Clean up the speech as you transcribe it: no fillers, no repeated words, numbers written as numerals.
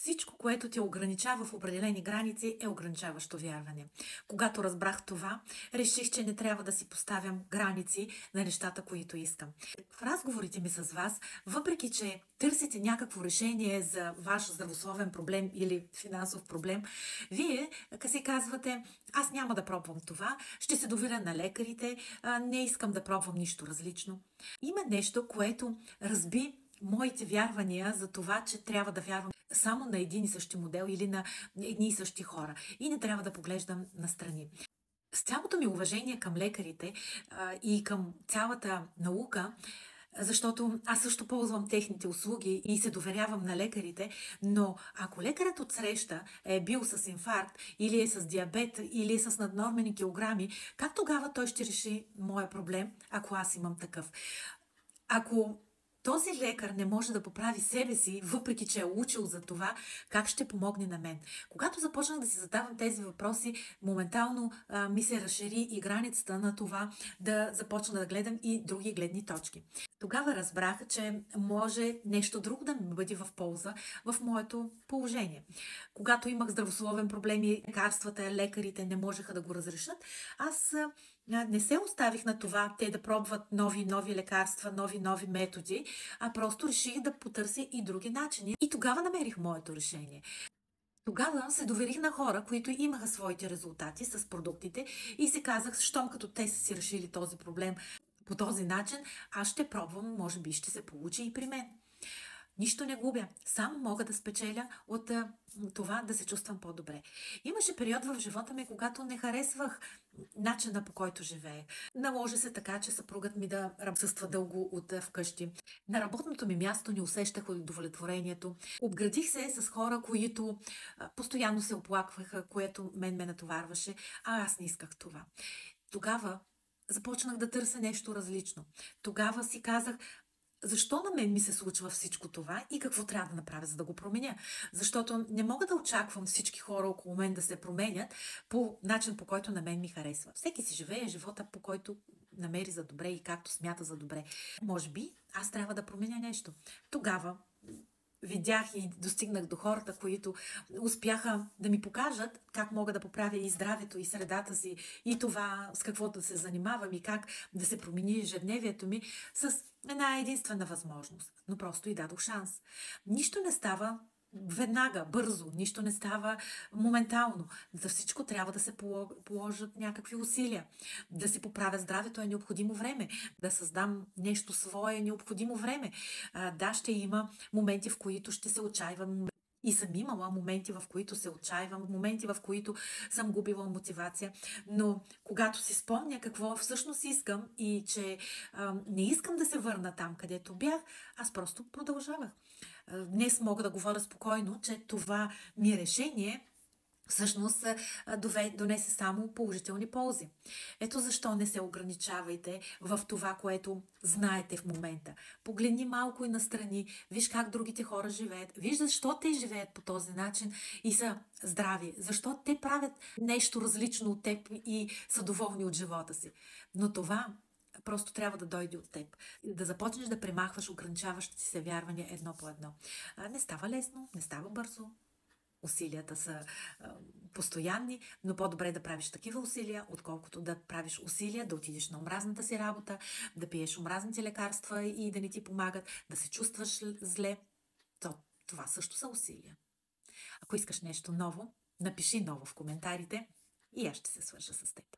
Всичко, което те ограничава в определени граници, е ограничаващо вярване. Когато разбрах това, реших, че не трябва да си поставям граници на нещата, които искам. В разговорите ми с вас, въпреки че търсите някакво решение за ваш здравословен проблем или финансов проблем, вие си казвате: аз няма да пробвам това, ще се доверя на лекарите, не искам да пробвам нищо различно. Има нещо, което разби моите вярвания за това, че трябва да вярвам само на един и същи модел или на едни и същи хора. И не трябва да поглеждам настрани. С цялото ми уважение към лекарите и към цялата наука, защото аз също ползвам техните услуги и се доверявам на лекарите, но ако лекарът отсреща е бил с инфаркт или е с диабет или е с наднормени килограми, как тогава той ще реши моя проблем, ако аз имам такъв? Ако този лекар не може да поправи себе си, въпреки че е учил за това, как ще помогне на мен? Когато започнах да си задавам тези въпроси, моментално ми се разшири и границата на това да започна да гледам и други гледни точки. Тогава разбрах, че може нещо друго да ми бъде в полза в моето положение. Когато имах здравословен проблем и лекарствата, лекарите не можеха да го разрешат, аз не се оставих на това те да пробват нови лекарства, нови методи, а просто реших да потърся и други начини. И тогава намерих моето решение. Тогава се доверих на хора, които имаха своите резултати с продуктите и си казах: щом като те са си решили този проблем по този начин, аз ще пробвам, може би ще се получи и при мен. Нищо не губя, само мога да спечеля от това да се чувствам по-добре. Имаше период в живота ми, когато не харесвах начина, по който живеех. Наложи се така, че съпругът ми да отсъства дълго от вкъщи. На работното ми място не усещах удовлетворението. Обградих се с хора, които постоянно се оплакваха, което мен ме натоварваше, а аз не исках това. Тогава започнах да търся нещо различно. Тогава си казах: защо на мен ми се случва всичко това и какво трябва да направя, за да го променя? Защото не мога да очаквам всички хора около мен да се променят по начин, по който на мен ми харесва. Всеки си живее живота, по който намери за добре и както смята за добре. Може би аз трябва да променя нещо. Тогава видях и достигнах до хората, които успяха да ми покажат как мога да поправя и здравето, и средата си, и това с какво да се занимавам, и как да се промени ежедневието ми с една единствена възможност. Но просто и дадох шанс. Нищо не става веднага, бързо, нищо не става моментално. За всичко трябва да се положат някакви усилия. Да си поправя здравето е необходимо време. Да създам нещо свое е необходимо време. Да, ще има моменти, в които ще се отчаивам. И съм имала моменти, в които се отчаивам, моменти, в които съм губила мотивация. Но когато си спомня какво всъщност искам и че не искам да се върна там, където бях, аз просто продължавах. Днес мога да говоря спокойно, че това ми решение всъщност донесе само положителни ползи. Ето защо не се ограничавайте в това, което знаете в момента. Погледни малко и настрани, виж как другите хора живеят, виж защо те живеят по този начин и са здрави, защо те правят нещо различно от теб и са доволни от живота си. Но това просто трябва да дойде от теб. Да започнеш да премахваш ограничаващите се вярвания едно по едно. Не става лесно, не става бързо. Усилията са постоянни, но по-добре да правиш такива усилия, отколкото да правиш усилия, да отидеш на омразната си работа, да пиеш омразните лекарства и да не ти помагат, да се чувстваш зле. Това също са усилия. Ако искаш нещо ново, напиши ново в коментарите и аз ще се свържа с теб.